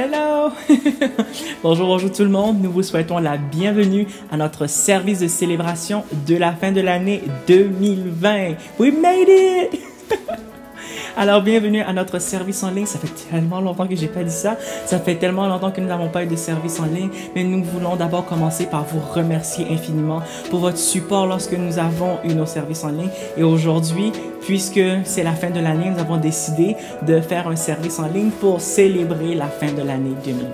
Hello! Bonjour tout le monde. Nous vous souhaitons la bienvenue à notre service de célébration de la fin de l'année 2020. We made it! Alors, bienvenue à notre service en ligne. Ça fait tellement longtemps que j'ai pas dit ça. Ça fait tellement longtemps que nous n'avons pas eu de service en ligne. Mais nous voulons d'abord commencer par vous remercier infiniment pour votre support lorsque nous avons eu nos services en ligne. Et aujourd'hui, puisque c'est la fin de l'année, nous avons décidé de faire un service en ligne pour célébrer la fin de l'année 2020.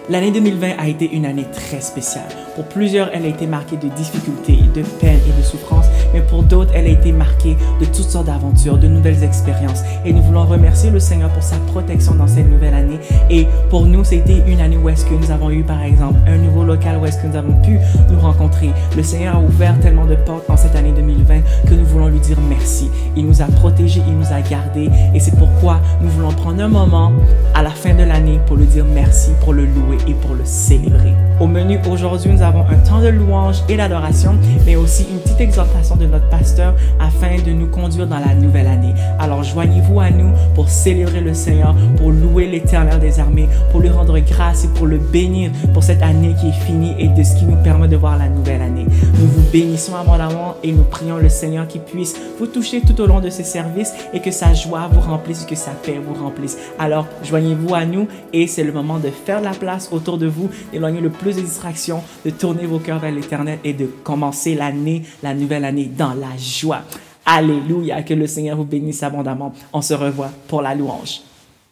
L'année 2020 a été une année très spéciale. Pour plusieurs, elle a été marquée de difficultés, de peines et de souffrances. Mais pour d'autres, elle a été marquée de toutes sortes d'aventures, de nouvelles expériences. Et nous voulons remercier le Seigneur pour sa protection dans cette nouvelle année. Et pour nous, c'était une année où est-ce que nous avons eu, par exemple, un nouveau local où est-ce que nous avons pu nous rencontrer. Le Seigneur a ouvert tellement de portes en cette année 2020 que nous voulons lui dire merci. Il nous a protégés, il nous a gardés. Et c'est pourquoi nous voulons prendre un moment à la fin de l'année pour lui dire merci, pour le louer et pour le célébrer. Au menu aujourd'hui, nous avons un temps de louange et d'adoration, mais aussi une petite exhortation de notre pasteur afin de nous conduire dans la nouvelle année. Alors joignez-vous à nous pour célébrer le Seigneur, pour louer l'Éternel des armées, pour lui rendre grâce et pour le bénir pour cette année qui est finie et de ce qui nous permet de voir la nouvelle année. Nous vous bénissons abondamment et nous prions le Seigneur qui puisse vous toucher tout au long de ce service et que sa joie vous remplisse, que sa paix vous remplisse. Alors joignez-vous à nous et c'est le moment de faire de la place autour de vous, d'éloigner le plus de distractions, de tourner vos cœurs vers l'Éternel et de commencer l'année, la nouvelle année dans la joie. Alléluia, que le Seigneur vous bénisse abondamment. On se revoit pour la louange.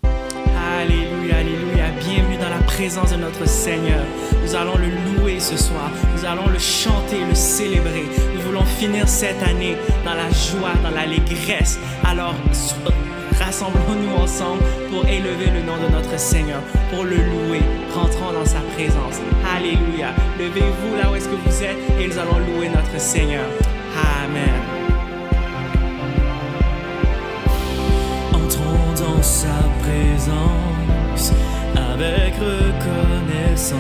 Alléluia, alléluia, bienvenue dans la présence de notre Seigneur. Nous allons le louer ce soir, nous allons le chanter, le célébrer. Nous voulons finir cette année dans la joie, dans l'allégresse. Alors, rassemblons-nous ensemble pour élever le nom de notre Seigneur, pour le louer, rentrons dans sa présence. Alléluia. Levez-vous là où est-ce que vous êtes et nous allons louer notre Seigneur. Amen. Entrons dans sa présence avec reconnaissance,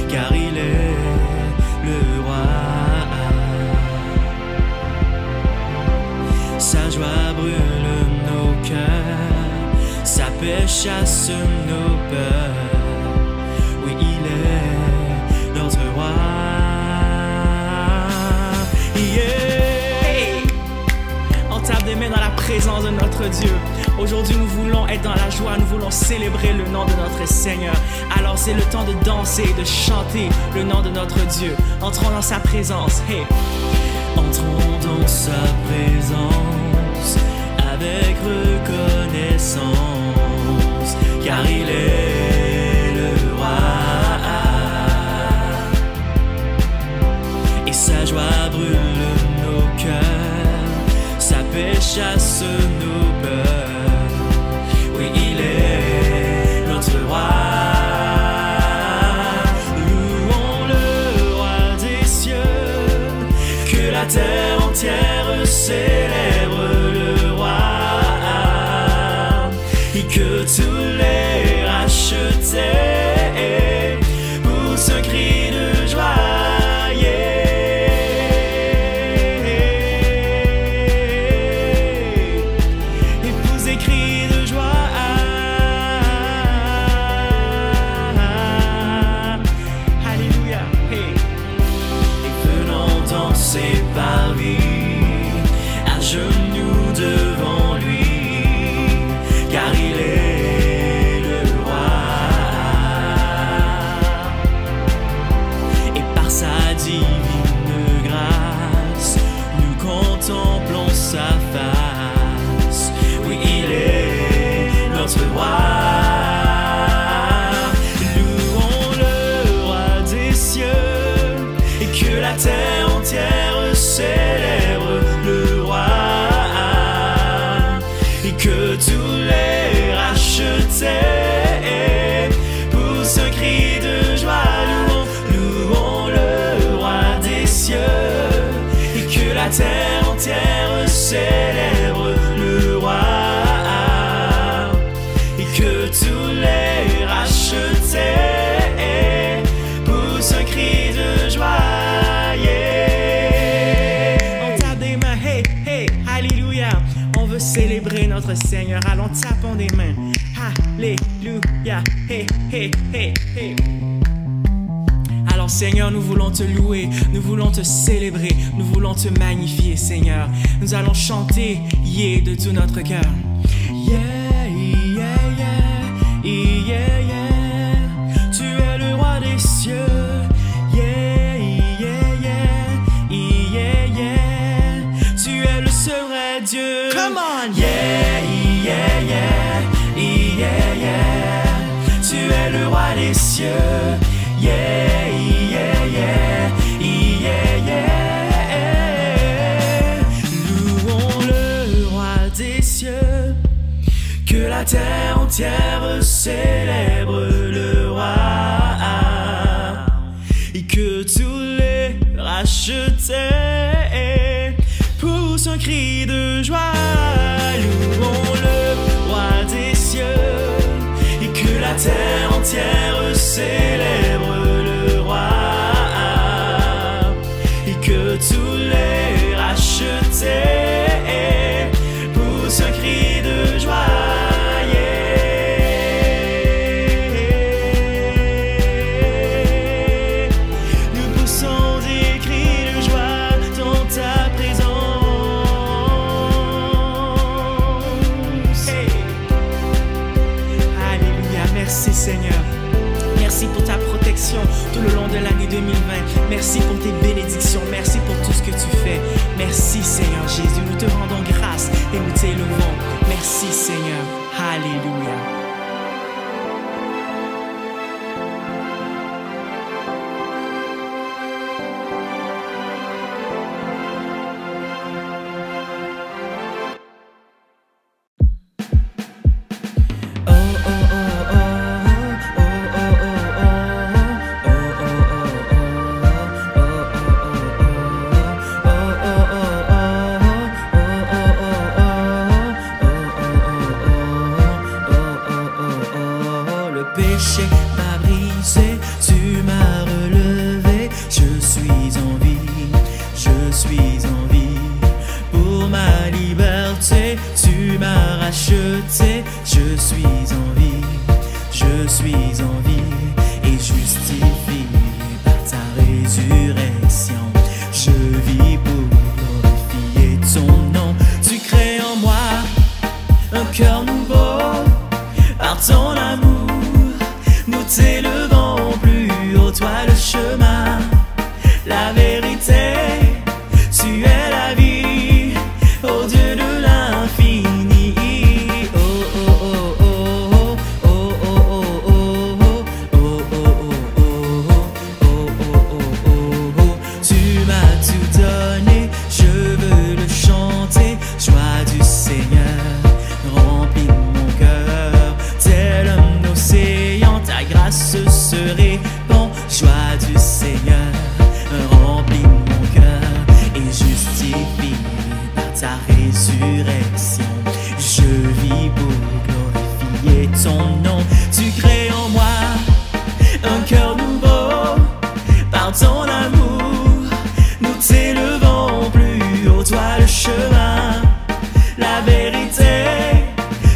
car il est le roi. Sa joie brûle nos cœurs, sa paix chasse nos peurs. Oui, il est notre roi. Hey! On tape des mains dans la présence de notre Dieu. Aujourd'hui, nous voulons être dans la joie, nous voulons célébrer le nom de notre Seigneur. Alors, c'est le temps de danser, de chanter le nom de notre Dieu. Entrons dans sa présence. Hey! Entrons dans sa présence avec reconnaissance, car il est le roi. Et sa joie brûle nos cœurs, sa paix chasse nos peurs. Oui, il est notre roi. Louons le roi des cieux, que la terre entière célèbre le roi, et que tous les rachetés poussent un cri de joie. Et poussent des cris de joie. Alléluia. Hey! Danser par lui, à genoux devant lui, car il est le roi. Et par sa divine grâce, nous contemplons sa face. Oui, il est notre roi. Louons le roi des cieux, et que la terre entière célèbre le roi, et que tous les rachetés poussent un cri de joie. Louons le roi des cieux, et que la terre entière célèbre le roi, et que tous les rachetés poussent un cri de joie. Célébrer notre Seigneur. Allons, tapons des mains. Alléluia. Hey, hey, hey, hey. Alors Seigneur, nous voulons te louer, nous voulons te célébrer, nous voulons te magnifier, Seigneur. Nous allons chanter, yeah, de tout notre cœur. Yeah, yeah, yeah, yeah, yeah. Tu es le roi des cieux. Yeah, yeah, yeah, yeah, yeah. Tu es le seul vrai Dieu. Come on. Yeah, yeah, yeah, yeah, yeah. Tu es le roi des cieux. Yeah, yeah, yeah, yeah, yeah. Louons le roi des cieux, que la terre entière célèbre le roi, et que tous les rachetés poussent un cri de joie. Louons le roi des cieux, et que la terre entière célèbre le roi, et que tous les rachetés poussent un cri de joie. Nous poussons des cris de joie dans ta présence. Hey. Alléluia, merci Seigneur. Merci pour ta protection tout le long de l'année 2020. Merci pour tes bénédictions. Merci pour tout ce que tu fais. Merci Seigneur Jésus. Nous te rendons grâce et nous t'élevons. Merci Seigneur. Alléluia. Péché m'a brisé, tu m'as relevé, je suis en vie, je suis en vie. Pour ma liberté, tu m'as racheté, je suis en vie, je suis en vie. Et justifié par ta résurrection, je vis pour glorifier ton nom. Tu crées en moi un cœur nouveau, par ton amour nous t'élevons plus haut, toi le chemin, la vérité, tu es la vie, au Dieu de l'infini. Oh oh oh oh oh oh oh oh oh oh oh oh. Tu m'as tout donné, je veux le chanter, joie du Seigneur remplit mon cœur, tel un océan. Ta grâce se répand, joie du Seigneur remplit mon cœur et justifie par ta résurrection. Je vis pour glorifier ton nom. Tu crées en moi un cœur nouveau, par ton amour nous t'élevons plus haut, toi le chemin, la vérité,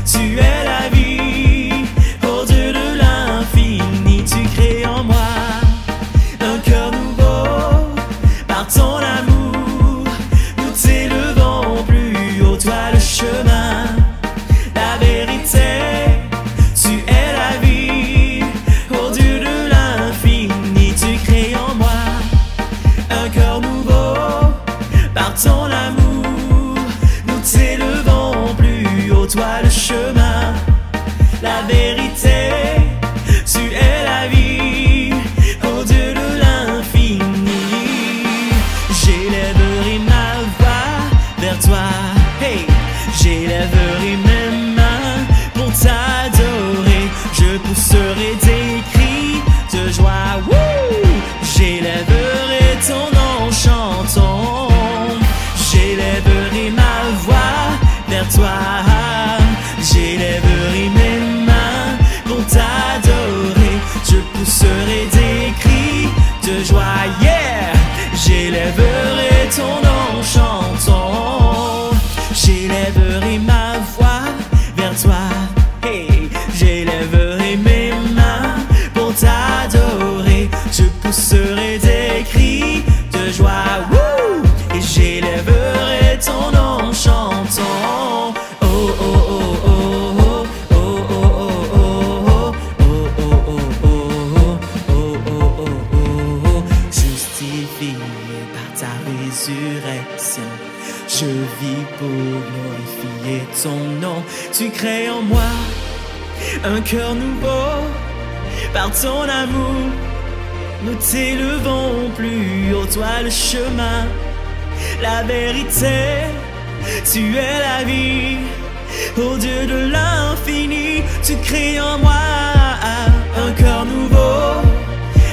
tu es la vie, au Dieu de l'infini. Tu crées en moi un cœur nouveau, par ton amour nous t'élevons plus haut, toi le chemin, la vérité, tu es la vie, au Dieu de l'infini. Tu crées en moi un cœur nouveau, par ton amour nous t'élevons plus haut, toi le chemin, la vérité, tu es la vie, au Dieu de l'infini. J'élèverai ma voix vers toi, hey, j'élèverai mes mains pour t'adorer. Je pousserai des cris de joie, wouh, j'élèverai ton nom, chantons. J'élèverai ma voix vers toi, j'élèverai mes mains pour t'adorer. Je pousserai des cris de joie, yeah, j'élèverai ton nom, chantons. J'élèverai ma voix vers toi, hey, pousserai des cris de joie, wouh, et j'élèverai ton nom en chantant. Oh oh oh oh oh oh oh oh oh oh oh. Justifié par ta résurrection, je vis pour glorifier ton nom. Tu crées en moi un cœur nouveau par ton amour. Nous t'élevons plus haut, toi le chemin, la vérité, tu es la vie. Ô Dieu de l'infini, tu crées en moi un cœur nouveau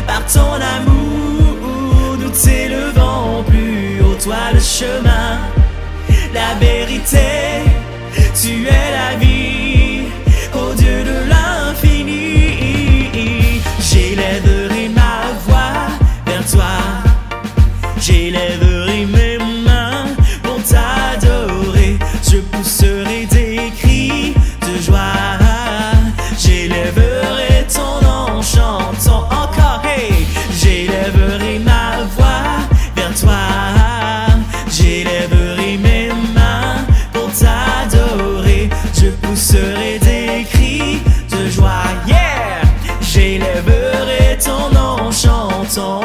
par ton amour. Nous t'élevons plus haut, toi le chemin, la vérité, tu es la vie. Ô Dieu de l'infini, j'élèverai ma voix vers toi, j'élèverai mes mains pour t'adorer. Je pousserai des cris de joie, j'élèverai ton nom en chantant encore. Hey, j'élèverai ma voix vers toi, j'élèverai mes mains pour t'adorer. Je pousserai des cris de joie, yeah, j'élèverai ton nom en chantant.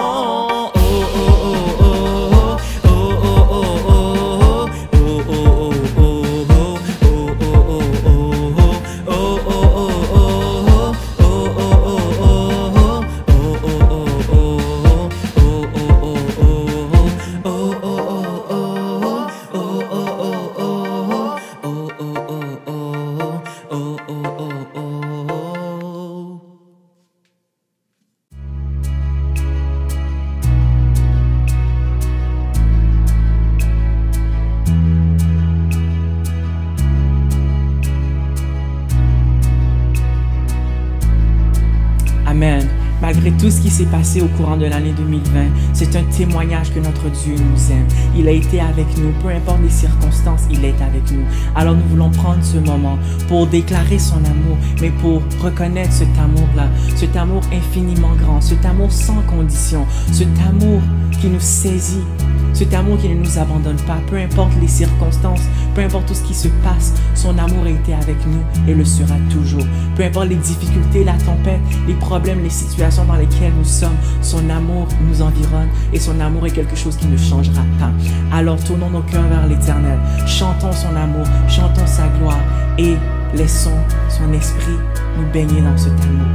Amen. Malgré tout ce qui s'est passé au courant de l'année 2020, c'est un témoignage que notre Dieu nous aime. Il a été avec nous, peu importe les circonstances, il est avec nous. Alors nous voulons prendre ce moment pour déclarer son amour, mais pour reconnaître cet amour-là, cet amour infiniment grand, cet amour sans condition, cet amour qui nous saisit, cet amour qui ne nous abandonne pas, peu importe les circonstances, peu importe tout ce qui se passe, son amour a été avec nous et le sera toujours. Peu importe les difficultés, la tempête, les problèmes, les situations dans lesquelles nous sommes, son amour nous environne et son amour est quelque chose qui ne changera pas. Alors tournons nos cœurs vers l'Éternel, chantons son amour, chantons sa gloire et laissons son esprit nous baigner dans cet amour.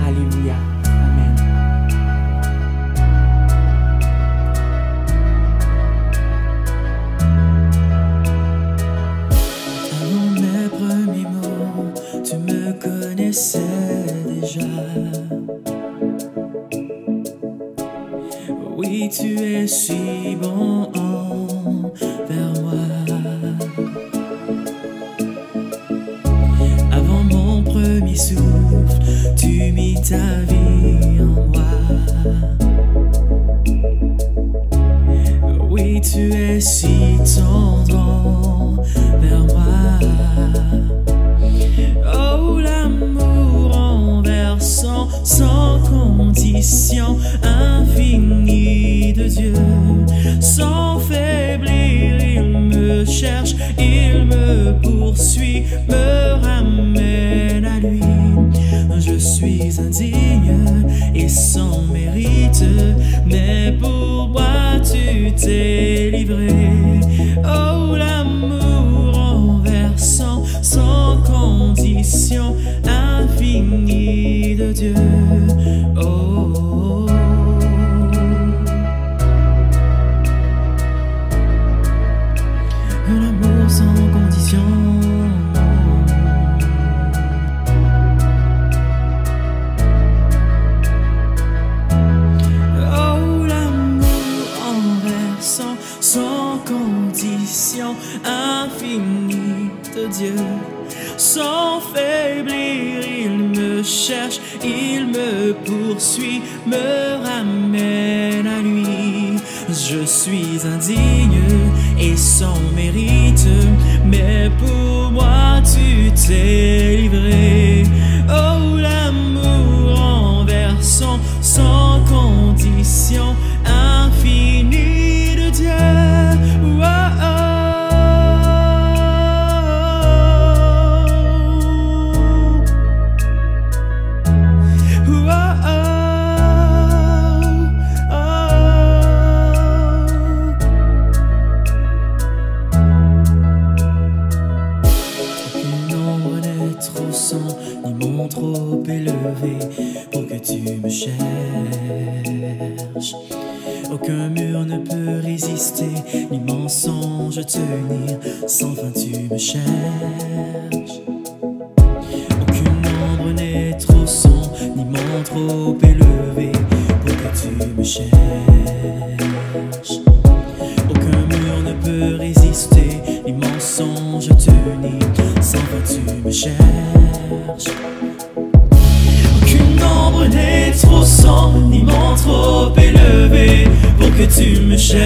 Alléluia. Amen. Avant mes premiers mots, tu me connaissais déjà. Oui, tu es si bon envers moi. Avant mon premier souffle, tu mis ta vie en moi. Oui, tu es si tendre envers moi. Oh, l'amour renversant sans condition, infini de Dieu. Sans faiblir, il me cherche, il me poursuit, me ramène à lui. Je suis indigne et sans mérite, mais pour moi tu t'es livré. Oh, l'amour renversant sans condition, infini de Dieu. Oh, un amour sans condition. Oh, l'amour renversant sans condition, infini de Dieu. Sans faiblir, il me cherche, il me poursuit, me ramène à lui. Je suis indigne et sans mérite, mais pour moi tu t'es livré. Oh, l'amour renversant sans condition, conditions infinies de Dieu. Oh, oh. Trop élevé pour que tu me cherches. Aucun mur ne peut résister, ni mensonge tenir, sans fin tu me cherches. Aucune ombre n'est trop sombre, ni mont trop élevé pour que tu me cherches. Aucun mur ne peut résister, ni mensonge tenir, sans fin tu me cherches. Aucune ombre n'est trop sombre, ni mont trop élevé pour que tu me cherches.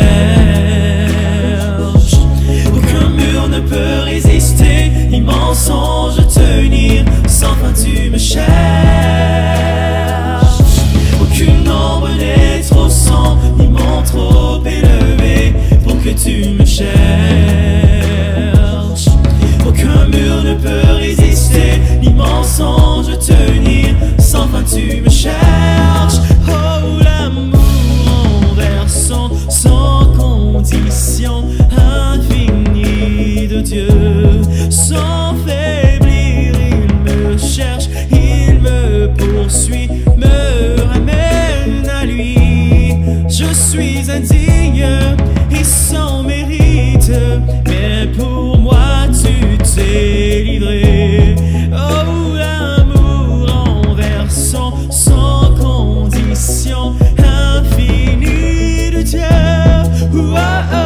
Aucun mur ne peut résister, ni mensonge tenir, sans fin tu me cherches. Aucune ombre n'est trop sombre, ni mont trop élevé pour que tu me cherches. Aucun mur ne peut résister, ni mensonge tenir, sans fin tu me cherches. Oh, l'amour en version sans condition infinie de Dieu. Sans faiblir, il me cherche, il me poursuit, me ramène à lui. Je suis indigne et sans mérite, mais pour moi tu t'es livré. Oh, l'amour en version sans condition infinie de Dieu. Oh, oh.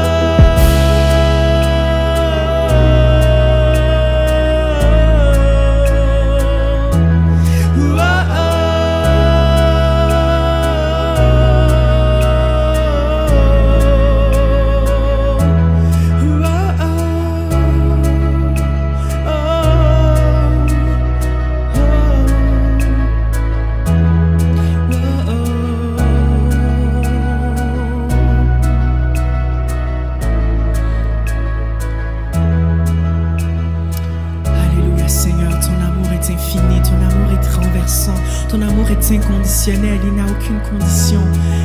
Ton amour est inconditionnel, il n'a aucune condition.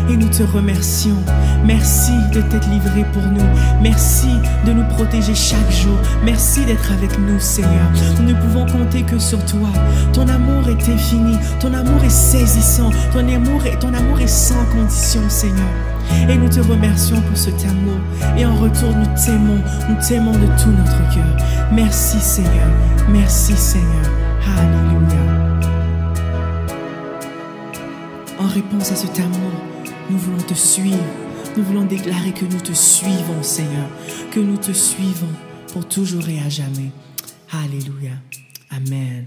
Et nous te remercions. Merci de t'être livré pour nous. Merci de nous protéger chaque jour. Merci d'être avec nous, Seigneur. Nous ne pouvons compter que sur toi. Ton amour est infini. Ton amour est saisissant. Ton amour est sans condition, Seigneur. Et nous te remercions pour cet amour. Et en retour, nous t'aimons de tout notre cœur. Merci, Seigneur. Merci, Seigneur. Alléluia. En réponse à cet amour, nous voulons te suivre. Nous voulons déclarer que nous te suivons, Seigneur. Que nous te suivons pour toujours et à jamais. Alléluia. Amen.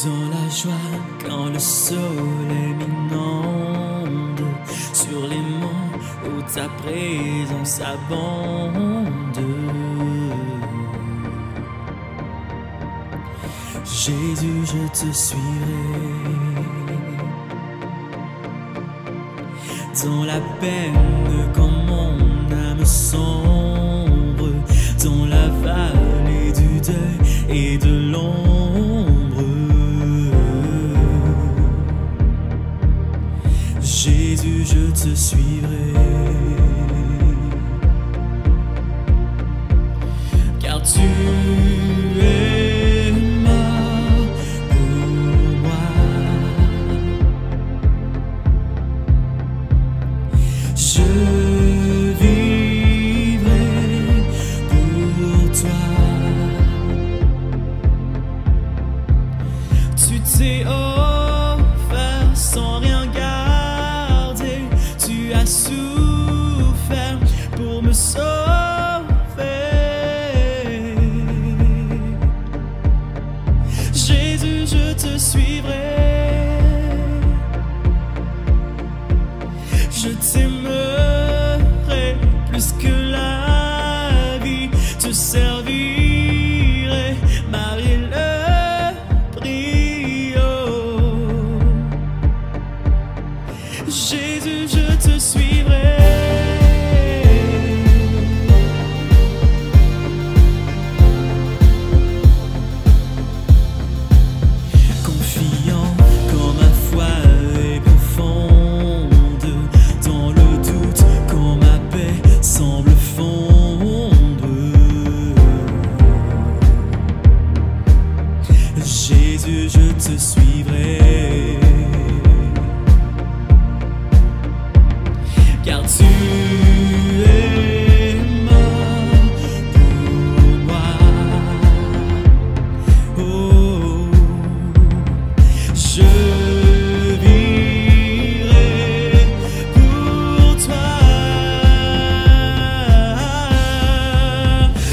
Dans la joie, quand le soleil m'inonde, sur les monts où ta présence abonde. Jésus, je te suivrai. Dans la peine, quand mon âme sombre, dans la vallée du deuil et de l'ombre, Jésus, je te suivrai, car tu es mort pour moi. Je vivrai pour toi. Tu t'es offert sans rien garder. Tu as souffert pour me sauver. Jésus, je te suivrai. Je t'aimerai plus que la vie, te servirai malgré le prix. Oh. Jésus, je te suivrai. Jésus, je te suivrai, car tu es mort pour moi. Oh, je vivrai pour toi.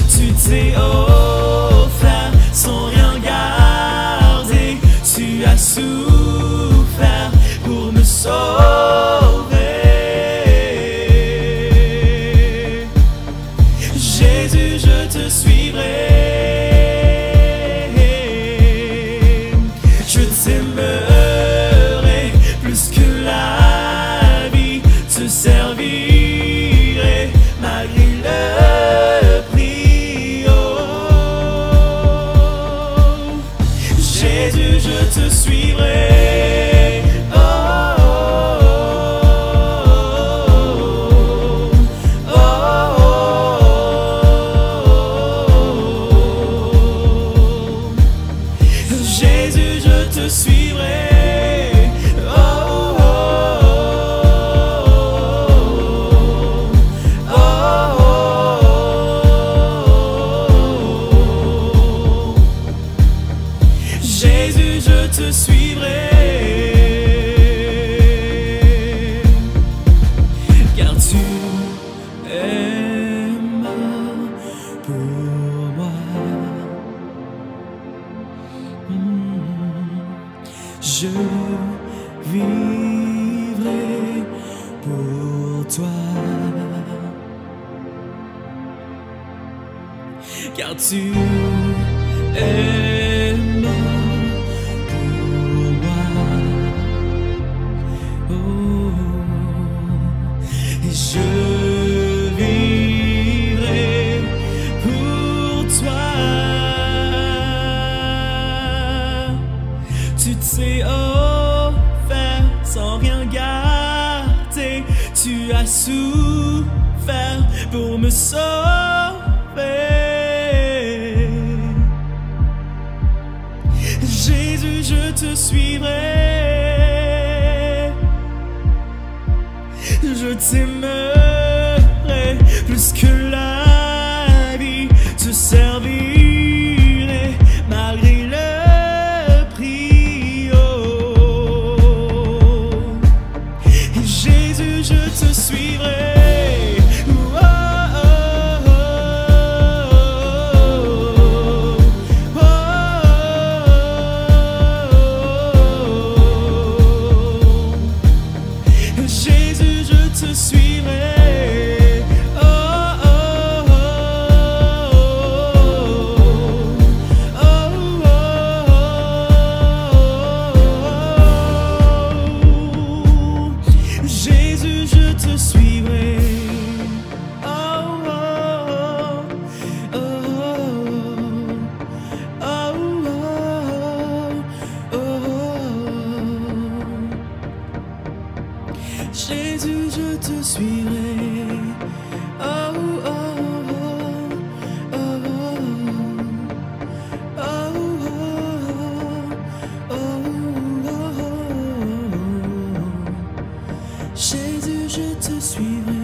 Tu t'es offert sans rien garder. Tu as souffert pour me sauver. Jésus, je te suivrai. Je t'aimerai plus que la vie, te servirai malgré le prix. Oh. Jésus, je te suivrai. Oh, oh, oh, oh. Jésus, je te suivrai. Oh, oh, oh, oh. Jésus, je te suivrai, car tu es mort pour moi. Je vivrai pour toi, car tu es mort pour moi. Oh, et je vivrai pour toi. Tu t'es offert sans rien garder. Tu as souffert pour me sauver. Jésus, je te suivrai. Je t'aimerai plus que la vie, te servirai malgré le prix. Oh. Jésus, je te suivrai. Oh, oh, oh, oh, oh. Jésus, je te suivrai. Oh, oh, oh, oh, oh. Jésus, je te suivrai. Oh, oh, oh, oh, oh, oh. Jésus, je te suivrai. Oh, oh, oh, oh, oh, oh, oh. Jésus, je te suivrai.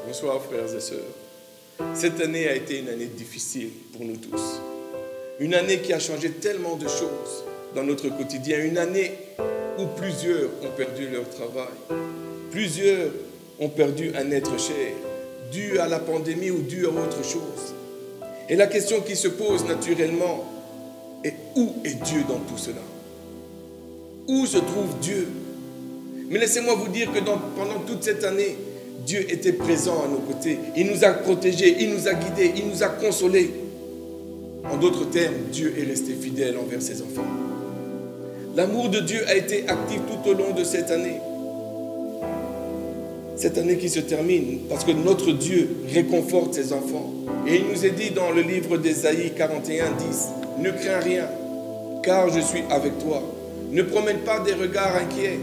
Bonsoir frères et sœurs. Cette année a été une année difficile pour nous tous. Une année qui a changé tellement de choses dans notre quotidien. Une année où plusieurs ont perdu leur travail. Plusieurs ont perdu un être cher, dû à la pandémie ou dû à autre chose. Et la question qui se pose naturellement est où est Dieu dans tout cela? Où se trouve Dieu? Mais laissez-moi vous dire que pendant toute cette année, Dieu était présent à nos côtés. Il nous a protégés, il nous a guidés, il nous a consolés. En d'autres termes, Dieu est resté fidèle envers ses enfants. L'amour de Dieu a été actif tout au long de cette année. Cette année qui se termine, parce que notre Dieu réconforte ses enfants. Et il nous est dit dans le livre d'Ésaïe 41, 10, « Ne crains rien, car je suis avec toi. Ne promène pas des regards inquiets,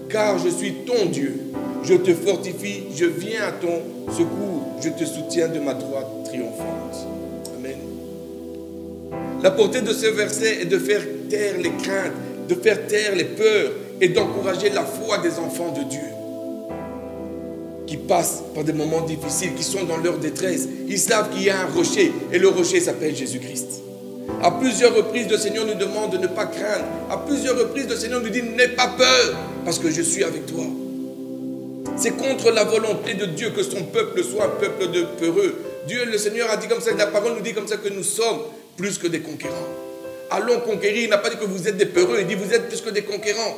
car je suis ton Dieu. Je te fortifie, je viens à ton secours, je te soutiens de ma droite triomphante. » Amen. La portée de ce verset est de faire taire les craintes, de faire taire les peurs et d'encourager la foi des enfants de Dieu qui passent par des moments difficiles, qui sont dans leur détresse. Ils savent qu'il y a un rocher et le rocher s'appelle Jésus-Christ. À plusieurs reprises, le Seigneur nous demande de ne pas craindre. À plusieurs reprises, le Seigneur nous dit « N'aie pas peur parce que je suis avec toi. » C'est contre la volonté de Dieu que son peuple soit un peuple de peureux. Dieu, le Seigneur a dit comme ça, la parole nous dit comme ça que nous sommes plus que des conquérants. Allons conquérir, il n'a pas dit que vous êtes des peureux, il dit vous êtes plus que des conquérants.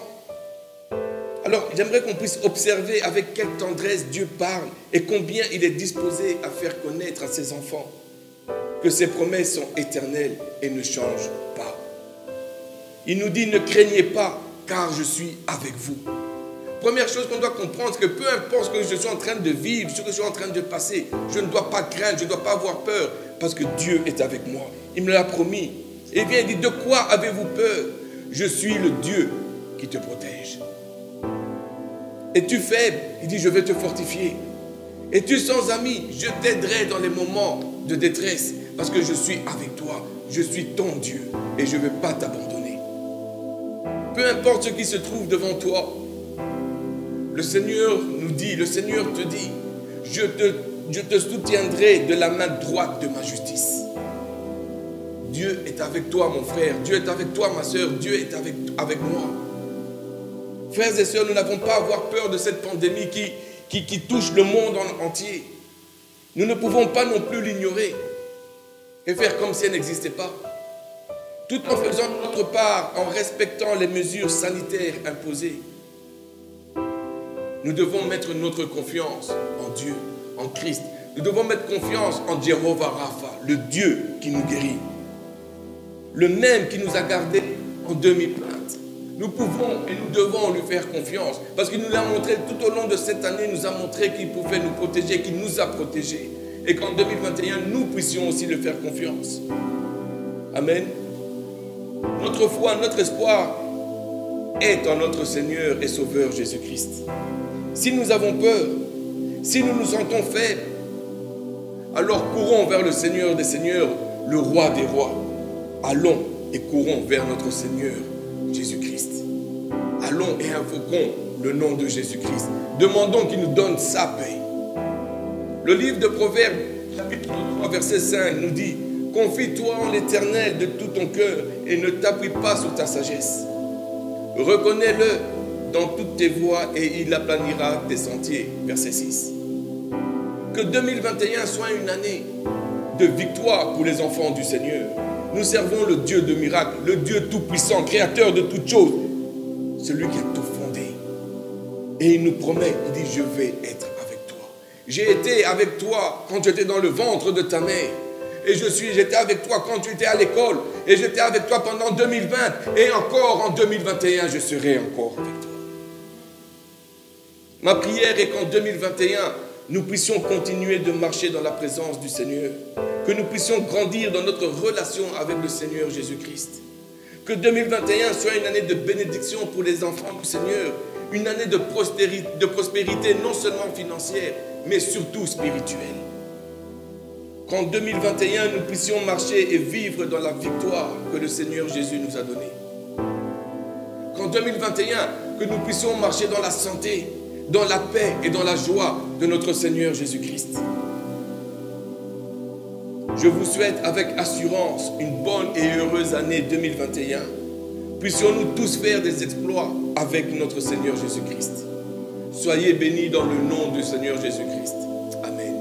Alors, j'aimerais qu'on puisse observer avec quelle tendresse Dieu parle et combien il est disposé à faire connaître à ses enfants que ses promesses sont éternelles et ne changent pas. Il nous dit, ne craignez pas, car je suis avec vous. Première chose qu'on doit comprendre, c'est que peu importe ce que je suis en train de vivre, ce que je suis en train de passer, je ne dois pas craindre, je ne dois pas avoir peur, parce que Dieu est avec moi. Il me l'a promis. Et il vient, il dit, de quoi avez-vous peur? Je suis le Dieu qui te protège. Es-tu faible? Il dit, je vais te fortifier. Es-tu sans amis? Je t'aiderai dans les moments de détresse, parce que je suis avec toi. Je suis ton Dieu et je ne vais pas t'abandonner. Peu importe ce qui se trouve devant toi, le Seigneur nous dit, le Seigneur te dit, je te soutiendrai de la main droite de ma justice. Dieu est avec toi, mon frère. Dieu est avec toi, ma soeur. Dieu est avec moi. Frères et sœurs, nous n'avons pas à avoir peur de cette pandémie qui touche le monde entier. Nous ne pouvons pas non plus l'ignorer et faire comme si elle n'existait pas. Tout en faisant notre part, en respectant les mesures sanitaires imposées. Nous devons mettre notre confiance en Dieu, en Christ. Nous devons mettre confiance en Jéhovah Rapha, le Dieu qui nous guérit. Le même qui nous a gardés en 2020. Nous pouvons et nous devons lui faire confiance. Parce qu'il nous l'a montré tout au long de cette année, il nous a montré qu'il pouvait nous protéger, qu'il nous a protégés. Et qu'en 2021, nous puissions aussi lui faire confiance. Amen. Notre foi, notre espoir est en notre Seigneur et Sauveur Jésus-Christ. Si nous avons peur, si nous nous sentons faibles, alors courons vers le Seigneur des Seigneurs, le Roi des Rois. Allons et courons vers notre Seigneur Jésus-Christ. Allons et invoquons le nom de Jésus-Christ. Demandons qu'il nous donne sa paix. Le livre de Proverbes, chapitre 3, verset 5, nous dit « Confie-toi en l'Éternel de tout ton cœur et ne t'appuie pas sur ta sagesse. Reconnais-le dans toutes tes voies et il aplanira tes sentiers. » Verset 6. Que 2021 soit une année de victoire pour les enfants du Seigneur. Nous servons le Dieu de miracles, le Dieu tout-puissant, créateur de toutes choses, celui qui a tout fondé. Et il nous promet, il dit, je vais être avec toi. J'ai été avec toi quand tu étais dans le ventre de ta mère. Et j'étais avec toi quand tu étais à l'école. Et j'étais avec toi pendant 2020. Et encore en 2021, je serai encore avec toi. Ma prière est qu'en 2021, nous puissions continuer de marcher dans la présence du Seigneur. Que nous puissions grandir dans notre relation avec le Seigneur Jésus-Christ. Que 2021 soit une année de bénédiction pour les enfants du Seigneur. Une année de prospérité non seulement financière, mais surtout spirituelle. Qu'en 2021, nous puissions marcher et vivre dans la victoire que le Seigneur Jésus nous a donnée. Qu'en 2021, que nous puissions marcher dans la santé, dans la paix et dans la joie de notre Seigneur Jésus-Christ. Je vous souhaite avec assurance une bonne et heureuse année 2021. Puissions-nous tous faire des exploits avec notre Seigneur Jésus-Christ. Soyez bénis dans le nom du Seigneur Jésus-Christ. Amen.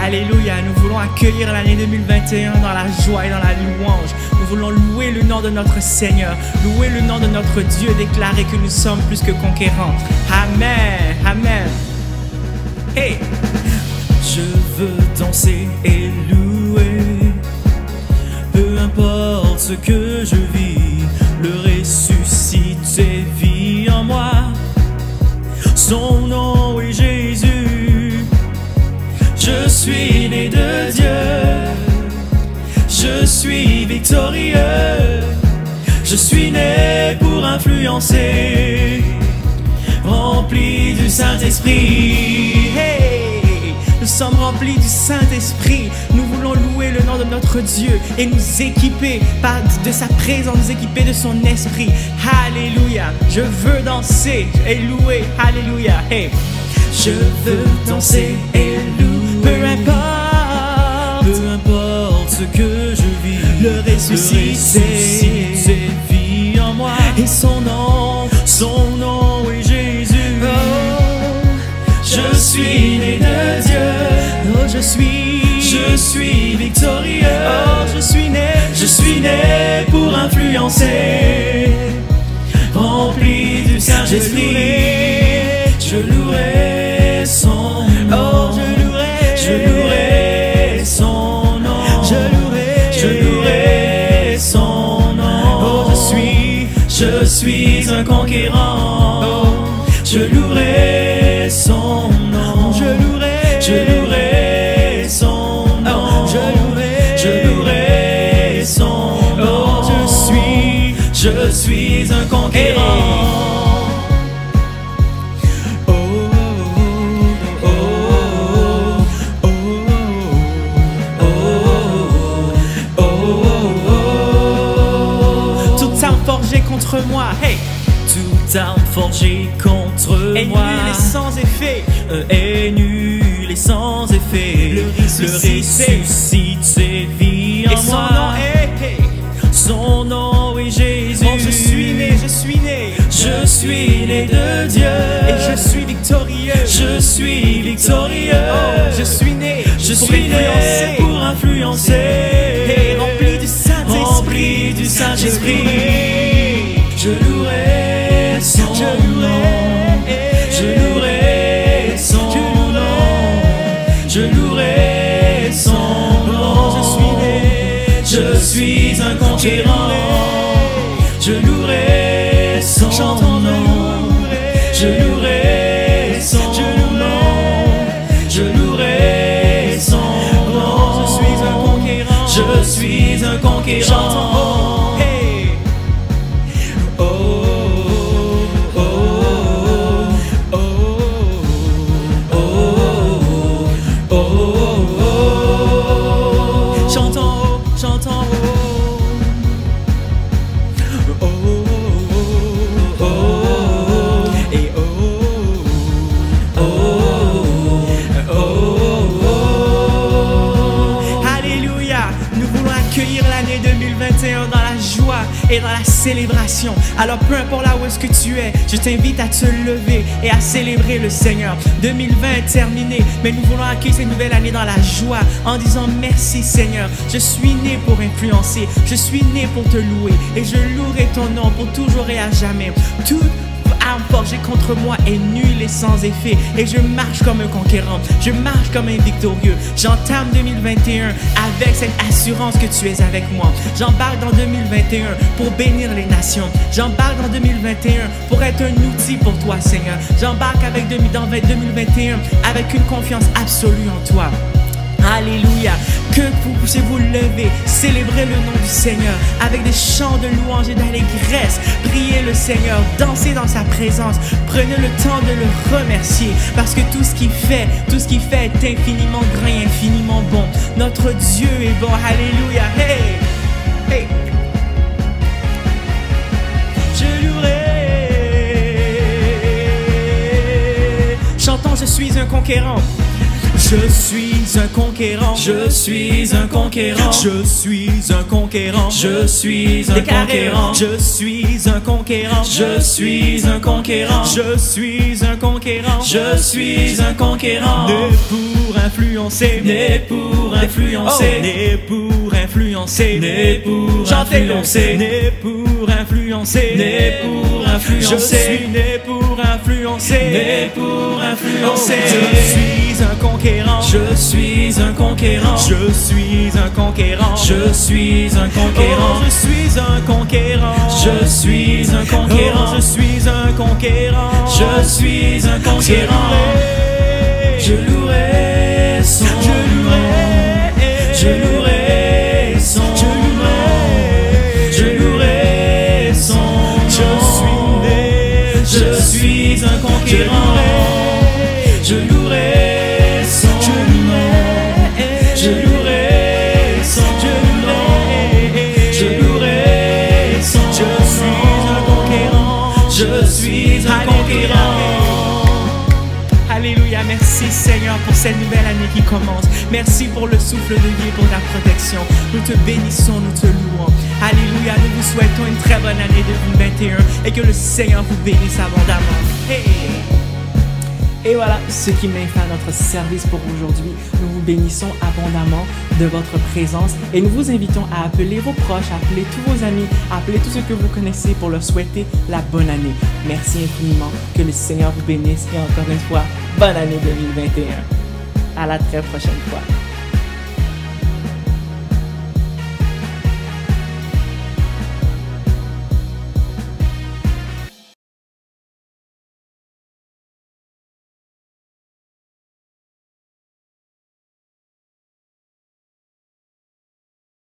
Alléluia, nous voulons accueillir l'année 2021 dans la joie et dans la louange. Nous voulons louer le nom de notre Seigneur, louer le nom de notre Dieu, déclarer que nous sommes plus que conquérants. Amen, amen. Hey! Je veux danser et louer, peu importe ce que je vis, le ressuscité vit en moi. Son nom est Jésus. Je suis né de Dieu, je suis victorieux. Je suis né pour influencer, rempli du Saint-Esprit. Hey! Nous sommes remplis du Saint-Esprit. Nous voulons louer le nom de notre Dieu et nous équiper de sa présence, nous équiper de son esprit. Alléluia. Je veux danser et louer. Alléluia. Hey! Je veux danser et louer, peu importe ce que je vis, le ressuscité vit en moi. Et son nom est Jésus. Oh, je suis né de Dieu. Oh, je suis victorieux. Oh, je suis né pour influencer, rempli du Saint-Esprit. Je louerai son nom. Oh, je louerai son nom. Je louerai son nom. Oh, je suis un conquérant. Oh, je louerai son nom. je louerai son nom. je louerai son nom. Oh, je suis un conquérant. Contre moi, hey! Toute arme forgée contre moi est sans effet, est nulle et sans effet. Le ressuscité vit en moi. Son nom est Jésus. Oh, je suis né de Dieu. Et je suis victorieux. Je suis victorieux. Oh, je suis né pour influencer. Et rempli du Saint-Esprit. Je louerai son nom. Je louerai son nom. Je louerai son nom. Je suis un conquérant. Je louerai son nom. Je louerai son nom. Je louerai son nom. Je suis un conquérant. Je suis un conquérant. Et dans la célébration. Alors peu importe là où est-ce que tu es, je t'invite à te lever et à célébrer le Seigneur. 2020 est terminé, mais nous voulons accueillir cette nouvelle année dans la joie en disant merci Seigneur. Je suis né pour influencer, je suis né pour te louer et je louerai ton nom pour toujours et à jamais. Toute arme forgée contre moi est nulle et sans effet et je marche comme un conquérant, je marche comme un victorieux. J'entame 2021 avec cette assurance que tu es avec moi. J'embarque dans 2021 pour bénir les nations. J'embarque dans 2021 pour être un outil pour toi Seigneur. J'embarque dans 2021 avec une confiance absolue en toi. Alléluia. Que vous puissiez vous lever, célébrer le nom du Seigneur avec des chants de louange et d'allégresse. Priez le Seigneur, dansez dans sa présence. Prenez le temps de le remercier parce que tout ce qu'il fait est infiniment grand et infiniment bon. Notre Dieu est bon. Alléluia. Hey, hey. Je louerai. Chantons, je suis un conquérant. Je suis un conquérant. Je suis un conquérant. Je suis un conquérant. Je suis un conquérant. Je suis un conquérant. Je suis un conquérant. Je suis un conquérant. Je suis un conquérant. Né pour influencer. Né pour influencer. Né pour influencer. Né pour influencer. Né pour influencer. Né pour influencer. Je suis né pour influencer. Né pour influencer. Je suis un conquérant. Je suis un conquérant. Je suis un conquérant. Je suis un conquérant. Je suis un conquérant. Je suis un conquérant. Je suis un conquérant. Je suis un conquérant. Je louerai son nom. Je louerai son nom. Je louerai son nom. Je suis un conquérant. Je louerai son nom. Je louerai son nom. Je louerai son nom. Je suis un conquérant. Je suis un conquérant. Alléluia, merci Seigneur pour cette nouvelle année qui commence. Merci pour le souffle de vie, pour ta protection. Nous te bénissons, nous te louons. Alléluia, nous vous souhaitons une très bonne année 2021 et que le Seigneur vous bénisse abondamment. Hey! Et voilà ce qui met fin à notre service pour aujourd'hui. Nous vous bénissons abondamment de votre présence et nous vous invitons à appeler vos proches, à appeler tous vos amis, à appeler tous ceux que vous connaissez pour leur souhaiter la bonne année. Merci infiniment. Que le Seigneur vous bénisse et encore une fois, bonne année 2021. À la très prochaine fois.